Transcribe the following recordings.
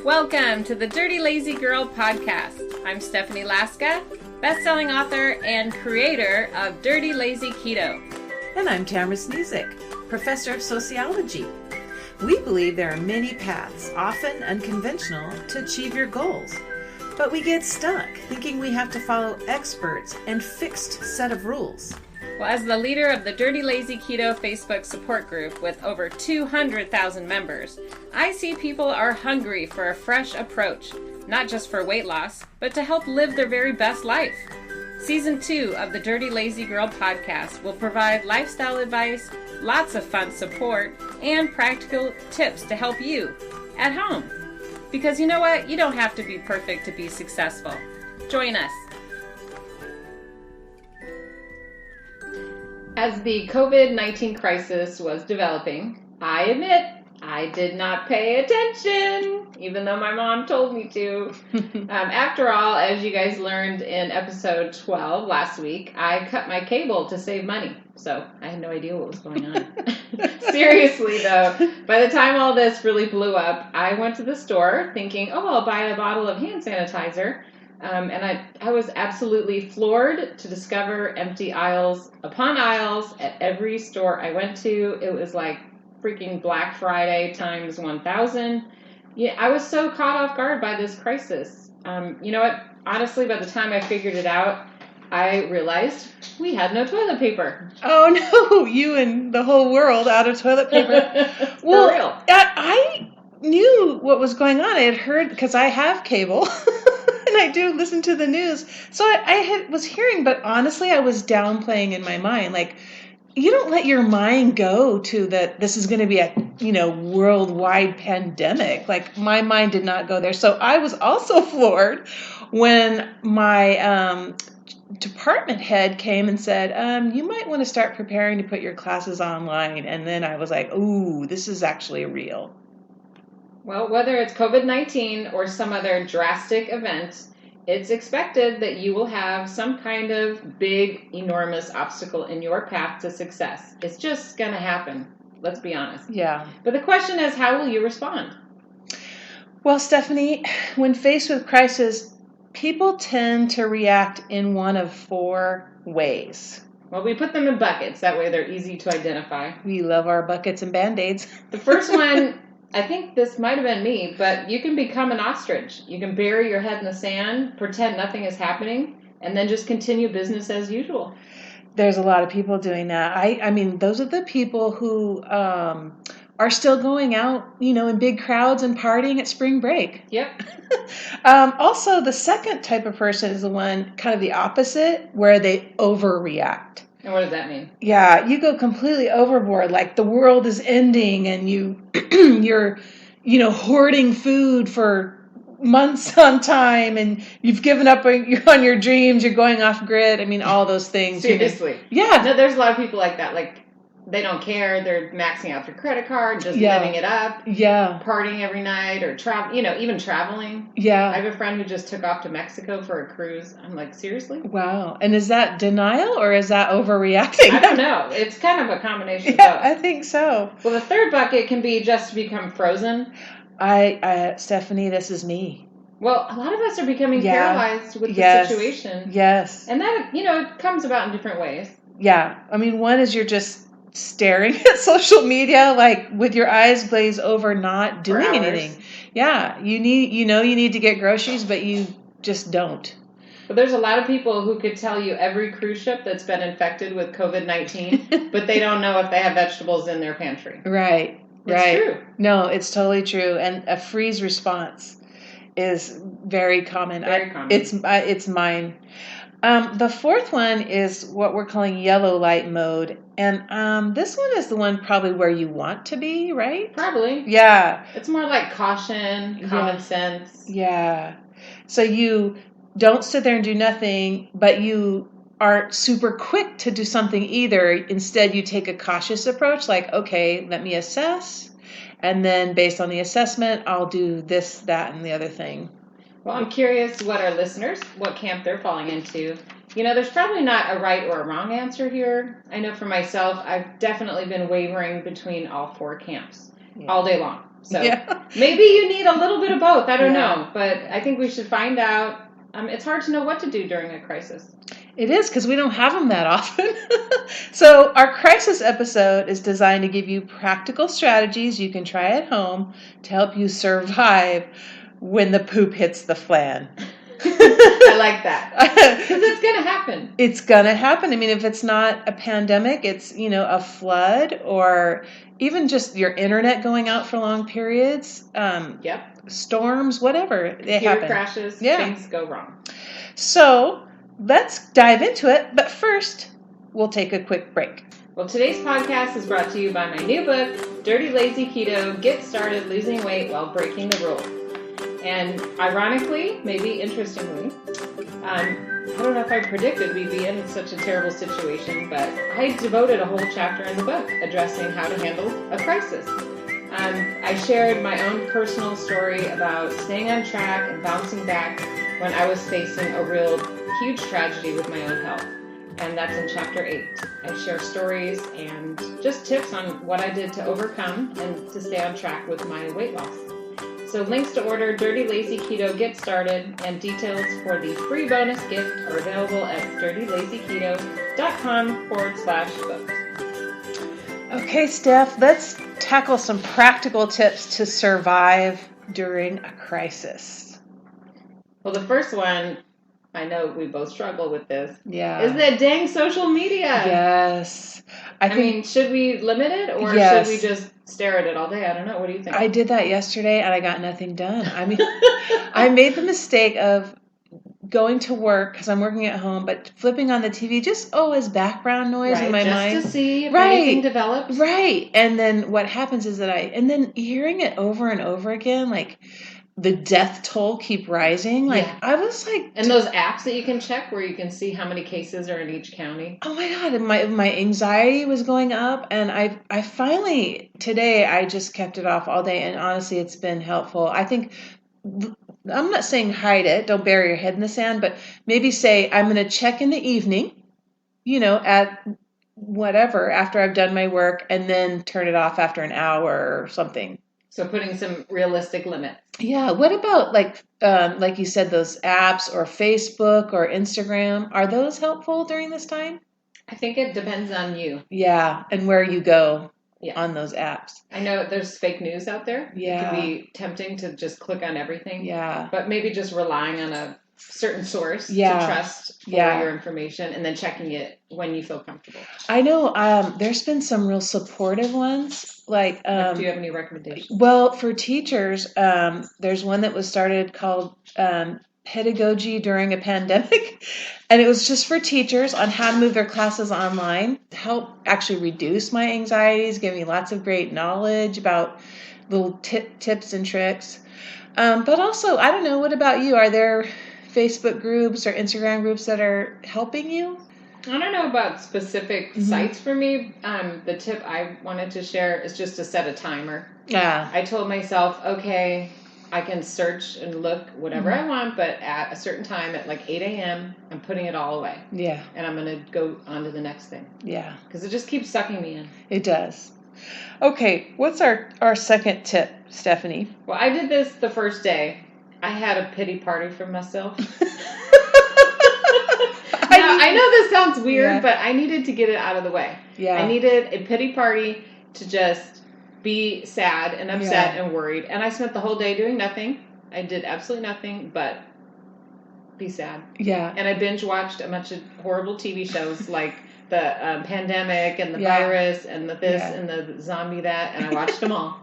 Welcome to the Dirty Lazy Girl podcast. I'm Stephanie Laska, bestselling author and creator of Dirty Lazy KETO. And I'm Tamara Snezik, professor of sociology. We believe there are many paths, often unconventional, to achieve your goals. But we get stuck thinking we have to follow experts and fixed set of rules. Well, as the leader of the Dirty Lazy KETO Facebook support group with over 200,000 members, I see people are hungry for a fresh approach, not just for weight loss, but to help live their very best life. Season 2 of the Dirty Lazy Girl podcast will provide lifestyle advice, lots of fun support, and practical tips to help you at home. Because you know what? You don't have to be perfect to be successful. Join us. As the COVID-19 crisis was developing, I admit I did not pay attention, even though my mom told me to. After all, as you guys learned in episode 12 last week, I cut my cable to save money. So I had no idea what was going on. Seriously, though, by the time all this really blew up, I went to the store thinking, I'll buy a bottle of hand sanitizer. And I was absolutely floored to discover empty aisles upon aisles at every store I went to. It was like freaking Black Friday times 1,000. Yeah, I was so caught off guard by this crisis. You know what? Honestly, by the time I figured it out, I realized we had no toilet paper. Oh no, you and the whole world out of toilet paper. For real. I knew what was going on. I had heard, because I have cable. And I do listen to the news. So I was hearing, but honestly, I was downplaying in my mind. Like, you don't let your mind go to that this is going to be a, worldwide pandemic. Like, my mind did not go there. So I was also floored when my department head came and said, you might want to start preparing to put your classes online. And then I was like, ooh, this is actually real. Well, whether it's COVID-19 or some other drastic event, it's expected that you will have some kind of big, enormous obstacle in your path to success. It's just going to happen. Let's be honest. Yeah. But the question is, how will you respond? Well, Stephanie, when faced with crisis, people tend to react in one of 4 ways. Well, we put them in buckets. That way they're easy to identify. We love our buckets and Band-Aids. The first one, I think this might have been me, but you can become an ostrich. You can bury your head in the sand, pretend nothing is happening, and then just continue business as usual. There's a lot of people doing that. I mean, those are the people who are still going out, in big crowds and partying at spring break. Yep. Also, the second type of person is the one, kind of the opposite, where they overreact. And what does that mean? Yeah, you go completely overboard, like the world is ending and you're, hoarding food for months on time and you've given up on your dreams, you're going off grid. I mean, all those things. Seriously. Yeah. No, there's a lot of people like that. Like, they don't care. They're maxing out their credit card, just living it up. Yeah. Partying every night or even traveling. Yeah. I have a friend who just took off to Mexico for a cruise. I'm like, seriously? Wow. And is that denial or is that overreacting? I don't know. It's kind of a combination of both. both. I think so. Well, the third bucket can be just to become frozen. Stephanie, this is me. Well, a lot of us are becoming paralyzed with the situation. Yes. And that, it comes about in different ways. Yeah. I mean, one is you're just staring at social media, like with your eyes glazed over, not doing anything. Yeah. You need to get groceries, but you just don't. But there's a lot of people who could tell you every cruise ship that's been infected with COVID-19, but they don't know if they have vegetables in their pantry. Right. It's true. No, it's totally true. And a freeze response is very common. Very common. It's mine. The fourth one is what we're calling yellow light mode. And this one is the one probably where you want to be, right? Probably. Yeah. It's more like caution, common sense. Yeah. So you don't sit there and do nothing, but you aren't super quick to do something either. Instead, you take a cautious approach, like, okay, let me assess. And then based on the assessment, I'll do this, that, and the other thing. Well, I'm curious what camp they're falling into. There's probably not a right or a wrong answer here. I know for myself, I've definitely been wavering between all 4 camps. all day long. So Yeah. maybe you need a little bit of both. I don't Yeah. know. But I think we should find out. It's hard to know what to do during a crisis. It is, because we don't have them that often. So our crisis episode is designed to give you practical strategies you can try at home to help you survive when the poop hits the fan. I like that. Because it's going to happen. It's going to happen. I mean, if it's not a pandemic, it's, a flood or even just your internet going out for long periods. Yep. Storms, whatever. Computer crashes. Things go wrong. So let's dive into it. But first, we'll take a quick break. Well, today's podcast is brought to you by my new book, Dirty Lazy Keto, Get Started Losing Weight While Breaking the Rules. And ironically, maybe interestingly, I don't know if I predicted we'd be in such a terrible situation, but I devoted a whole chapter in the book addressing how to handle a crisis. I shared my own personal story about staying on track and bouncing back when I was facing a real huge tragedy with my own health. And that's in chapter 8. I share stories and just tips on what I did to overcome and to stay on track with my weight loss. So links to order Dirty Lazy Keto Get Started and details for the free bonus gift are available at dirtylazyketo.com/books. Okay, Steph, let's tackle some practical tips to survive during a crisis. Well, the first one, I know we both struggle with this, is that dang social media. Yes. I mean, should we limit it or should we just stare at it all day? I don't know. What do you think? I did that yesterday and I got nothing done. I mean, I made the mistake of going to work because I'm working at home, but flipping on the TV just as background noise in my mind. Just to see if anything develops. Right. And then what happens is that and then hearing it over and over again, like the death toll keep rising. Like I was like, and those apps that you can check where you can see how many cases are in each county. Oh my God. And my anxiety was going up. And I finally, today, I just kept it off all day. And honestly, it's been helpful. I think, I'm not saying hide it, don't bury your head in the sand, but maybe say, I'm going to check in the evening, at whatever, after I've done my work, and then turn it off after an hour or something. So putting some realistic limits. Yeah. What about like you said, those apps or Facebook or Instagram? Are those helpful during this time? I think it depends on you. Yeah. And where you go on those apps. I know there's fake news out there. Yeah. It can be tempting to just click on everything. Yeah. But maybe just relying on a certain source to trust for your information and then checking it when you feel comfortable. I know there's been some real supportive ones. Like, do you have any recommendations? Well, for teachers, there's one that was started called Pedagogy During a Pandemic. And it was just for teachers on how to move their classes online, help actually reduce my anxieties, give me lots of great knowledge about little tips and tricks. But also, I don't know, what about you? Are there Facebook groups or Instagram groups that are helping you? I don't know about specific sites for me. The tip I wanted to share is just to set a timer. Yeah. I told myself, okay, I can search and look whatever I want, but at a certain time at like 8 a.m., I'm putting it all away. Yeah. And I'm going to go on to the next thing. Yeah. Because it just keeps sucking me in. It does. Okay, what's our second tip, Stephanie? Well, I did this the first day. I had a pity party for myself. I know this sounds weird, but I needed to get it out of the way. Yeah. I needed a pity party to just be sad and upset and worried. And I spent the whole day doing nothing. I did absolutely nothing but be sad. Yeah. And I binge watched a bunch of horrible TV shows like the pandemic and the virus and the this and the zombie that. And I watched them all.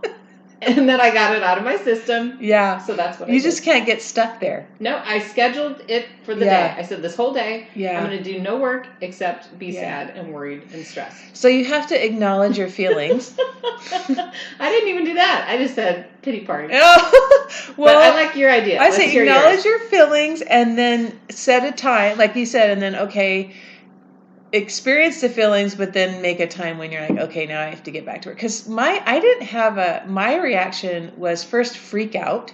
And then I got it out of my system. Yeah. So that's what I did. You just can't get stuck there. No, I scheduled it for the day. I said this whole day, I'm going to do no work except be sad and worried and stressed. So you have to acknowledge your feelings. I didn't even do that. I just said pity party. Oh, well, but I like your idea. I say acknowledge your feelings and then set a time, like you said, and then, okay, experience the feelings, but then make a time when you're like, okay, now I have to get back to work. Because my reaction was first freak out,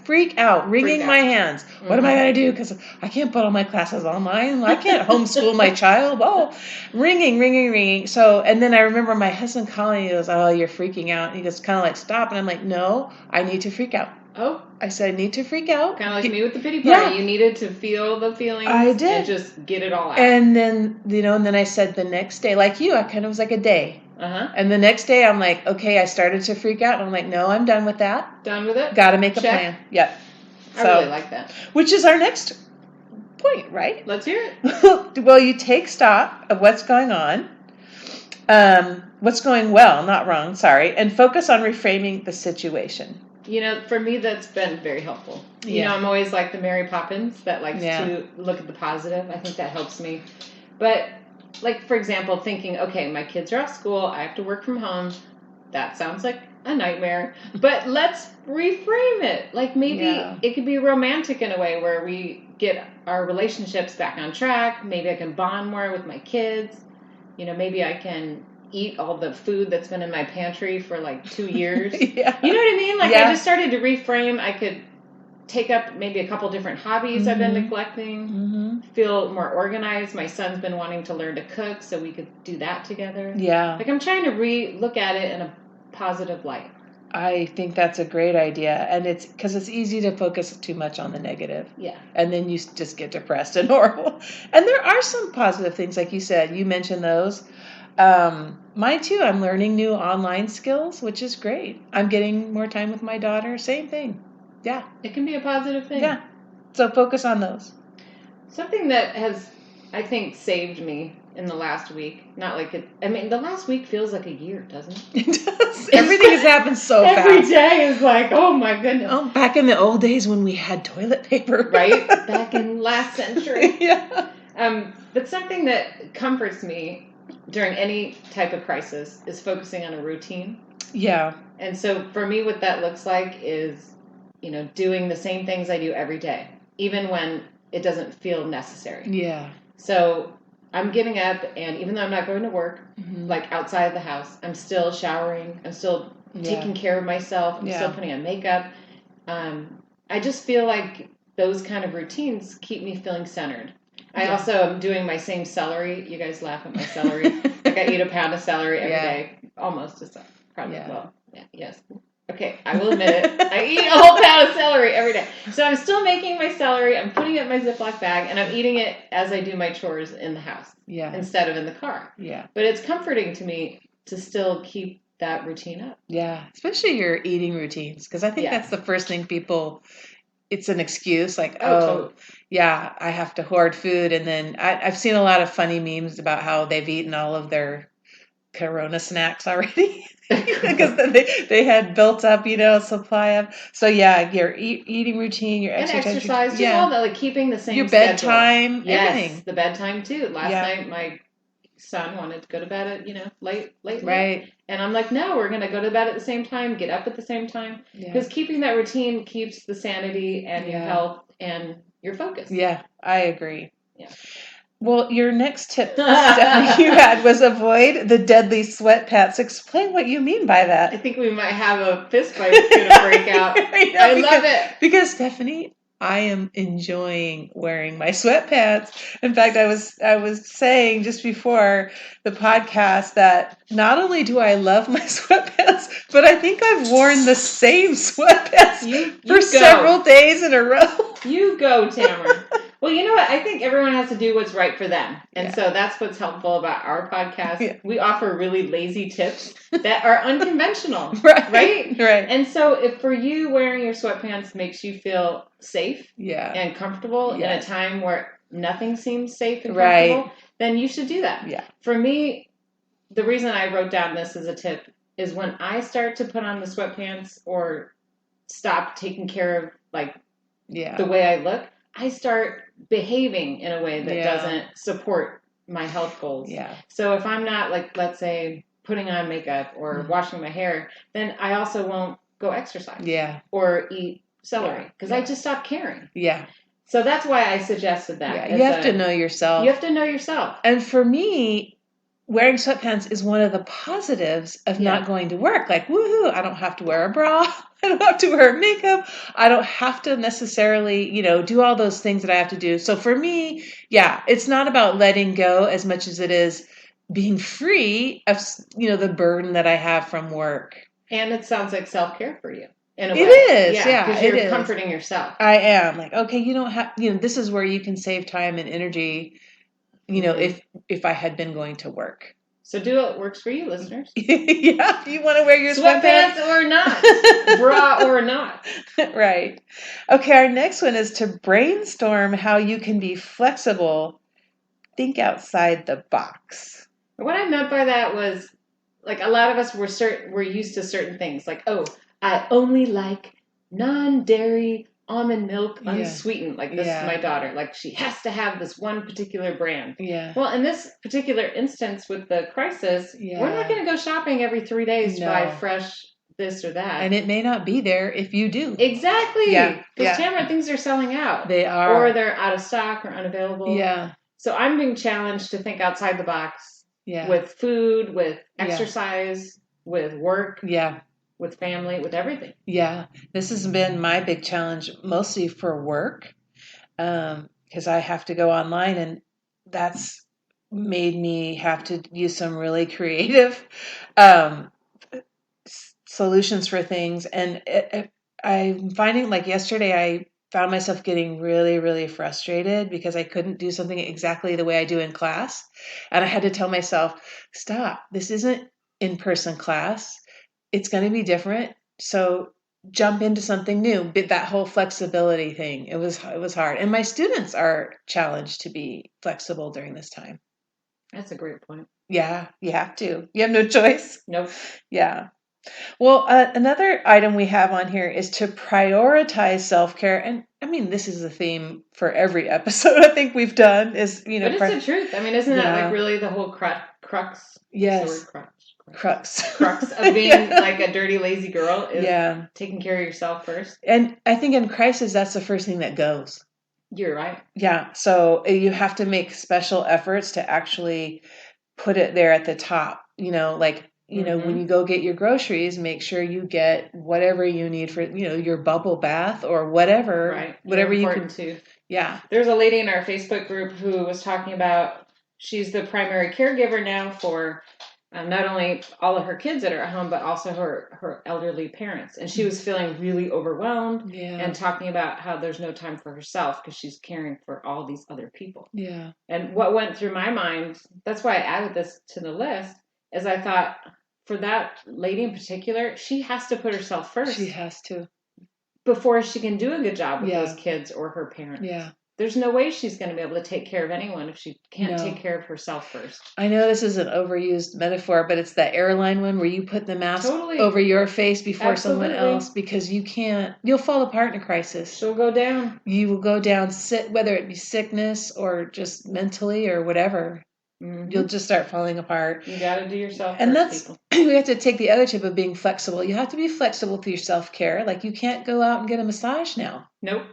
wringing my hands. What am I going to do? Because I can't put all my classes online. I can't homeschool my child. Oh, ringing. So, and then I remember my husband calling. He goes, oh, you're freaking out. And he goes, kind of like, stop. And I'm like, no, I need to freak out. Oh. I said, I need to freak out. Kind of like me with the pity party. You needed to feel the feelings. I did. And just get it all out. And then, and then I said the next day, like you, I kind of was like a day. And the next day I'm like, okay, I started to freak out. And I'm like, no, I'm done with that. Done with it? Got to make a plan. Yep. I really like that. Which is our next point, right? Let's hear it. Well, you take stock of what's going on. What's going well, not wrong, sorry. And focus on reframing the situation. For me, that's been very helpful. I'm always like the Mary Poppins that likes to look at the positive. I think that helps me. But, like, for example, thinking, okay, my kids are off school. I have to work from home. That sounds like a nightmare. But let's reframe it. Like, maybe it could be romantic in a way where we get our relationships back on track. Maybe I can bond more with my kids. Maybe I can eat all the food that's been in my pantry for like 2 years. You know what I mean? Like I just started to reframe. I could take up maybe a couple different hobbies I've been neglecting, feel more organized. My son's been wanting to learn to cook, so we could do that together. Yeah. Like I'm trying to look at it in a positive light. I think that's a great idea. And it's because it's easy to focus too much on the negative. Yeah. And then you just get depressed and horrible. And there are some positive things, like you said. You mentioned those. Mine too. I'm learning new online skills, which is great. I'm getting more time with my daughter. Same thing. Yeah. It can be a positive thing. Yeah. So focus on those. Something that has, I think, saved me in the last week. Not like it. I mean, the last week feels like a year, doesn't it? It does. Everything has happened so fast. Every day is like, oh my goodness. Oh, back in the old days when we had toilet paper. Right? Back in last century. Yeah. But something that comforts me during any type of crisis is focusing on a routine. Yeah. And so for me, what that looks like is, doing the same things I do every day, even when it doesn't feel necessary. Yeah. So I'm getting up, and even though I'm not going to work, like outside of the house, I'm still showering. I'm still taking care of myself. I'm still putting on makeup. I just feel like those kind of routines keep me feeling centered. I also am doing my same celery. You guys laugh at my celery. Like I eat a pound of celery every day. Almost a probably. Well, yes. Okay, I will admit it. I eat a whole pound of celery every day. So I'm still making my celery. I'm putting it in my Ziploc bag, and I'm eating it as I do my chores in the house instead of in the car. Yeah. But it's comforting to me to still keep that routine up. Yeah, especially your eating routines, because I think that's the first thing people... It's an excuse, like, totally. Yeah, I have to hoard food. And then I've seen a lot of funny memes about how they've eaten all of their Corona snacks already. Because they had built up, supply of. So, your eating routine, your exercise. Just all that, like keeping the same your bedtime, everything. Yes, the bedtime, too. Last night, my son wanted to go to bed at, late. Right. And I'm like, no, we're going to go to bed at the same time, get up at the same time. Because keeping that routine keeps the sanity and your health and your focus. Yeah, I agree. Yeah. Well, your next tip, Stephanie, you had was avoid the deadly sweatpants. Explain what you mean by that. I think we might have a fist fight that's going to break out. I love it. Because, Stephanie, I am enjoying wearing my sweatpants. In fact, I was saying just before the podcast that not only do I love my sweatpants, but I think I've worn the same sweatpants for several days in a row. You go, Tamara. Well, you know what? I think everyone has to do what's right for them. And so that's what's helpful about our podcast. Yeah. We offer really lazy tips that are unconventional. Right? And so if for you, wearing your sweatpants makes you feel safe and comfortable in a time where nothing seems safe and comfortable, then you should do that. Yeah. For me, the reason I wrote down this as a tip is when I start to put on the sweatpants or stop taking care of the way I look, I start behaving in a way that doesn't support my health goals. Yeah. So if I'm not, let's say, putting on makeup or washing my hair, then I also won't go exercise. Yeah. Or eat celery because I just stopped caring. Yeah. So that's why I suggested that. Yeah, you have to know yourself. You have to know yourself. And for me, wearing sweatpants is one of the positives of not going to work. Like, woohoo, I don't have to wear a bra. I don't have to wear makeup. I don't have to necessarily, do all those things that I have to do. So for me, it's not about letting go as much as it is being free of, the burden that I have from work. And it sounds like self-care for you. In a way. It is, because you're comforting yourself. I am. Like, okay, you don't have, this is where you can save time and energy, if I had been going to work. So do what works for you, listeners. Yeah, you want to wear your sweatpants or not, bra or not. Right. Okay, our next one is to brainstorm how you can be flexible. Think outside the box. What I meant by that was, like, a lot of us we're used to certain things. Like, I only like non-dairy almond milk unsweetened. Like, this is my daughter. Like, she has to have this one particular brand. Yeah. Well, in this particular instance with the crisis, we're not going to go shopping every 3 days to buy fresh this or that. And it may not be there if you do. Exactly. Yeah. Because Tamara, things are selling out. They are. Or they're out of stock or unavailable. Yeah. So I'm being challenged to think outside the box. Yeah. With food, with exercise, with work. Yeah. With family, with everything. Yeah. This has been my big challenge, mostly for work, because I have to go online, and that's made me have to use some really creative solutions for things. And I'm finding, like yesterday, I found myself getting really, really frustrated because I couldn't do something exactly the way I do in class. And I had to tell myself, stop, this isn't in-person class. It's going to be different. So jump into something new. But that whole flexibility thing, it was hard. And my students are challenged to be flexible during this time. That's a great point. Yeah, you have to. You have no choice. Nope. Yeah. Well, another item we have on here is to prioritize self-care. And I mean, this is a theme for every episode I think we've done is, But it's the truth. I mean, isn't that like really the whole crux? Yes. Crux of being like a dirty, lazy girl is taking care of yourself first. And I think in crisis, that's the first thing that goes. You're right. Yeah. So you have to make special efforts to actually put it there at the top, when you go get your groceries, make sure you get whatever you need for, your bubble bath or whatever. Right. Whatever you can. Too. Yeah. There's a lady in our Facebook group who was talking about she's the primary caregiver now for not only all of her kids that are at home, but also her elderly parents. And she was feeling really overwhelmed and talking about how there's no time for herself because she's caring for all these other people. Yeah. And what went through my mind, that's why I added this to the list, is I thought for that lady in particular, she has to put herself first. She has to. Before she can do a good job with those kids or her parents. Yeah. There's no way she's going to be able to take care of anyone if she can't take care of herself first. I know this is an overused metaphor, but it's that airline one where you put the mask over your face before someone else because you'll fall apart in a crisis. She'll go down. You will go down, whether it be sickness or just mentally or whatever. Mm-hmm. You'll just start falling apart. You got to do yourself and first, that's people. We have to take the other tip of being flexible. You have to be flexible through self-care. Like you can't go out and get a massage now. Nope.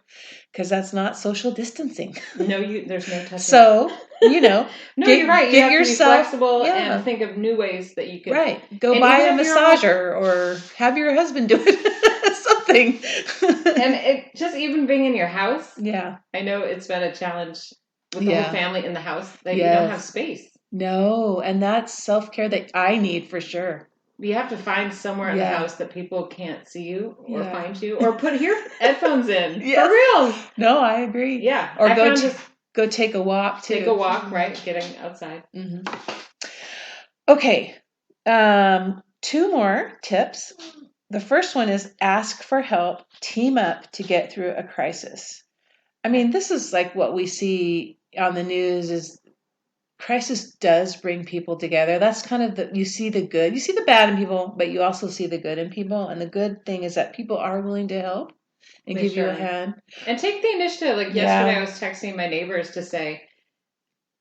Because that's not social distancing. No, there's no touching. So, no, you're right. You have to be flexible and think of new ways that you can. Right. Go buy a massager or have your husband do it. Something. And it just even being in your house. Yeah. I know it's been a challenge with the whole family in the house that you don't have space. No, and that's self-care that I need for sure. You have to find somewhere in the house that people can't see you or find you or put your headphones in. Yes. For real. No, I agree. Yeah. Or go take a walk too. Take a walk, right? Getting outside. Mm-hmm. Okay. 2 more tips. The first one is ask for help, team up to get through a crisis. I mean, this is like what we see on the news is crisis does bring people together. That's kind of you see the good, you see the bad in people, but you also see the good in people. And the good thing is that people are willing to help and give you a hand. And take the initiative. Like yesterday, I was texting my neighbors to say,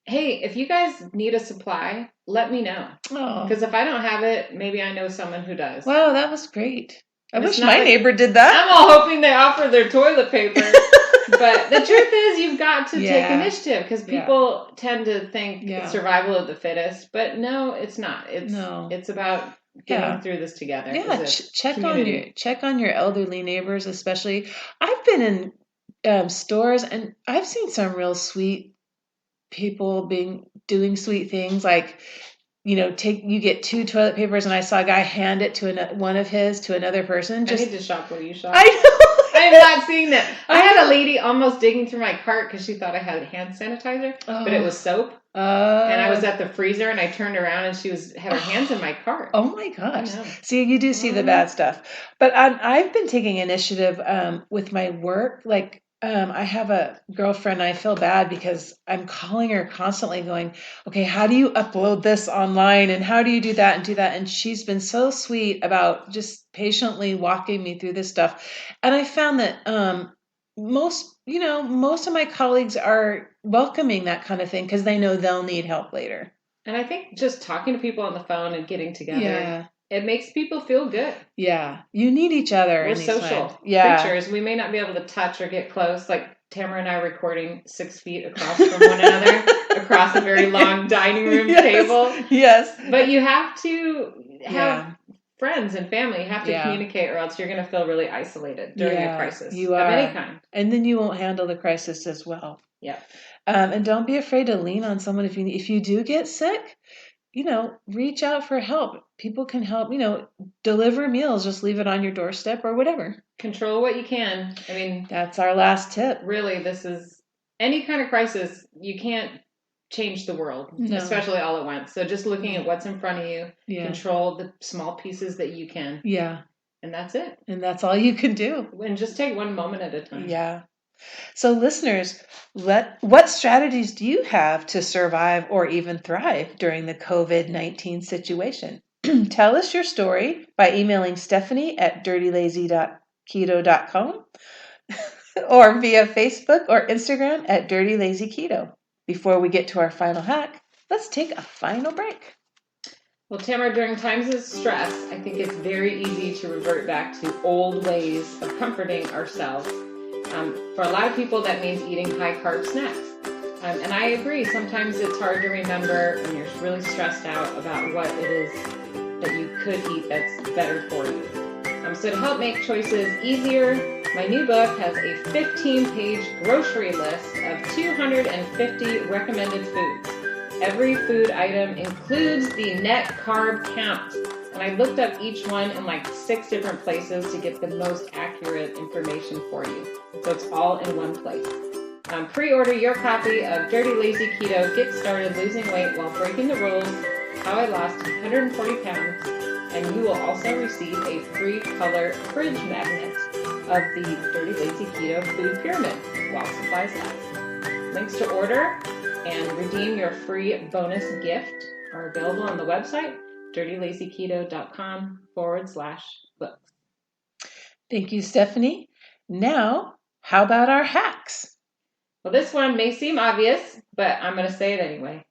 hey, if you guys need a supply, let me know. Because if I don't have it, maybe I know someone who does. Wow, that was great. I wish my neighbor did that. I'm all hoping they offer their toilet paper. But the truth is, you've got to Yeah. take initiative, because Yeah. people tend to think Yeah. it's survival of the fittest, but no, it's not. No. It's about getting Yeah. through this together. Yeah, as a check community. on your elderly neighbors, especially. I've been in stores and I've seen some real sweet people doing sweet things, like, you get 2 toilet papers, and I saw a guy hand it to one of his to another person. I need to shop where you shop. I know. I am not seeing that. I had know. a lady almost digging through my cart because she thought I had hand sanitizer, but it was soap. And I was at the freezer, and I turned around, and she had her hands in my cart. Oh my gosh! I know. See, you do see the bad stuff, but I've been taking initiative with my work. Like, I have a girlfriend. I feel bad because I'm calling her constantly, going, "Okay, how do you upload this online, and how do you do that and do that?" And she's been so sweet about just patiently walking me through this stuff. And I found that most of my colleagues are welcoming that kind of thing because they know they'll need help later. And I think just talking to people on the phone and getting together, Yeah. it makes people feel good. Yeah. You need each other. We're in these social times. Yeah. creatures. We may not be able to touch or get close, like Tamara and I recording 6 feet across from one another, across a very long dining room table. Yes. But you have to have friends and family. You have to communicate, or else you're going to feel really isolated during a crisis You of are. any kind. And then you won't handle the crisis as well. Yeah. And don't be afraid to lean on someone if you do get sick. Reach out for help. People can help, deliver meals, just leave it on your doorstep or whatever. Control what you can. I mean, that's our last tip. Really, this is any kind of crisis. You can't change the world, especially all at once. So just looking at what's in front of you, control the small pieces that you can. Yeah. And that's it. And that's all you can do. And just take one moment at a time. Yeah. So listeners, what strategies do you have to survive or even thrive during the COVID-19 situation? Tell us your story by emailing Stephanie at dirtylazy.keto.com or via Facebook or Instagram at dirtylazyketo. Before we get to our final hack, let's take a final break. Well, Tamara, during times of stress, I think it's very easy to revert back to old ways of comforting ourselves. For a lot of people, that means eating high-carb snacks. And I agree, sometimes it's hard to remember when you're really stressed out about what it is that you could eat that's better for you. So to help make choices easier, my new book has a 15-page grocery list of 250 recommended foods. Every food item includes the net carb count. And I looked up each one in like 6 different places to get the most accurate information for you. So it's all in one place. Pre-order your copy of Dirty Lazy Keto, Get Started Losing Weight While Breaking the Rules, How I Lost 140 Pounds, and you will also receive a free color fridge magnet of the Dirty Lazy Keto Food Pyramid while supplies last. Links to order and redeem your free bonus gift are available on the website, dirtylazyketo.com/books. Thank you, Stephanie. Now, how about our hacks? Well, this one may seem obvious, but I'm going to say it anyway.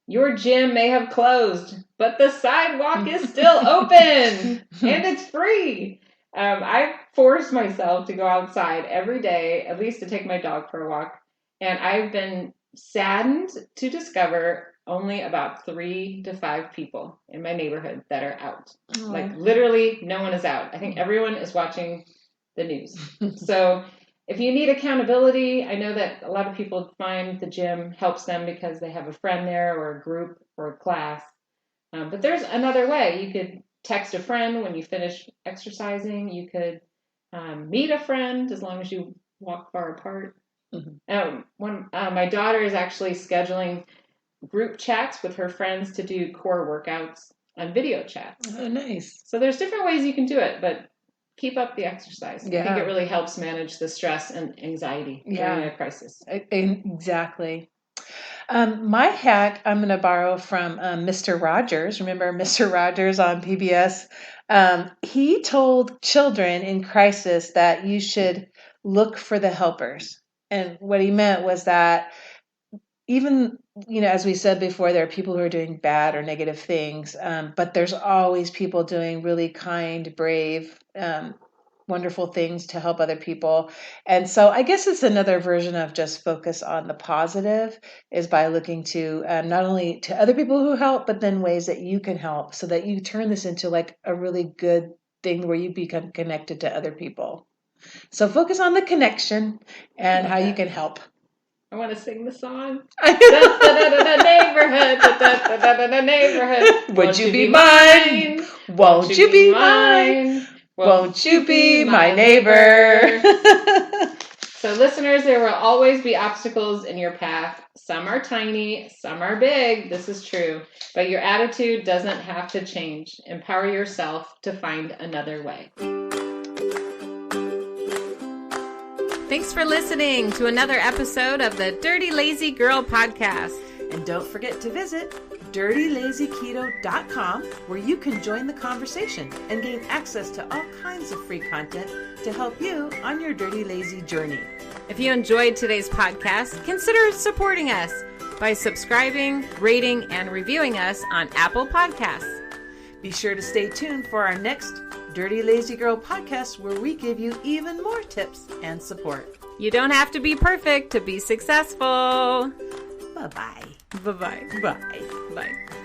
Your gym may have closed, but the sidewalk is still open, and it's free. I force myself to go outside every day, at least to take my dog for a walk, and I've been saddened to discover only about 3 to 5 people in my neighborhood that are out. Oh. Like literally no one is out. I think everyone is watching the news. So if you need accountability, I know that a lot of people find the gym helps them because they have a friend there or a group or a class. But there's another way. You could text a friend when you finish exercising. You could meet a friend as long as you walk far apart. Mm-hmm. My daughter is actually scheduling group chats with her friends to do core workouts on video chats. Oh, nice. So there's different ways you can do it, but keep up the exercise. Yeah. I think it really helps manage the stress and anxiety during a crisis. Exactly. My hack, I'm going to borrow from Mr. Rogers. Remember Mr. Rogers on PBS? He told children in crisis that you should look for the helpers. And what he meant was that even, as we said before, there are people who are doing bad or negative things, but there's always people doing really kind, brave, wonderful things to help other people. And so I guess it's another version of just focus on the positive, is by looking to not only to other people who help, but then ways that you can help, so that you turn this into like a really good thing where you become connected to other people. So focus on the connection and how you can help. I want to sing the song. Neighborhood, neighborhood. Would you be mine? Won't you be mine? Won't you be my neighbor? So listeners, there will always be obstacles in your path. Some are tiny, some are big. This is true. But your attitude doesn't have to change. Empower yourself to find another way. Thanks for listening to another episode of the Dirty Lazy Girl podcast. And don't forget to visit dirtylazyketo.com, where you can join the conversation and gain access to all kinds of free content to help you on your dirty lazy journey. If you enjoyed today's podcast, consider supporting us by subscribing, rating, and reviewing us on Apple Podcasts. Be sure to stay tuned for our next Dirty Lazy Girl podcast, where we give you even more tips and support. You don't have to be perfect to be successful. Bye-bye. Bye-bye. Bye. Bye.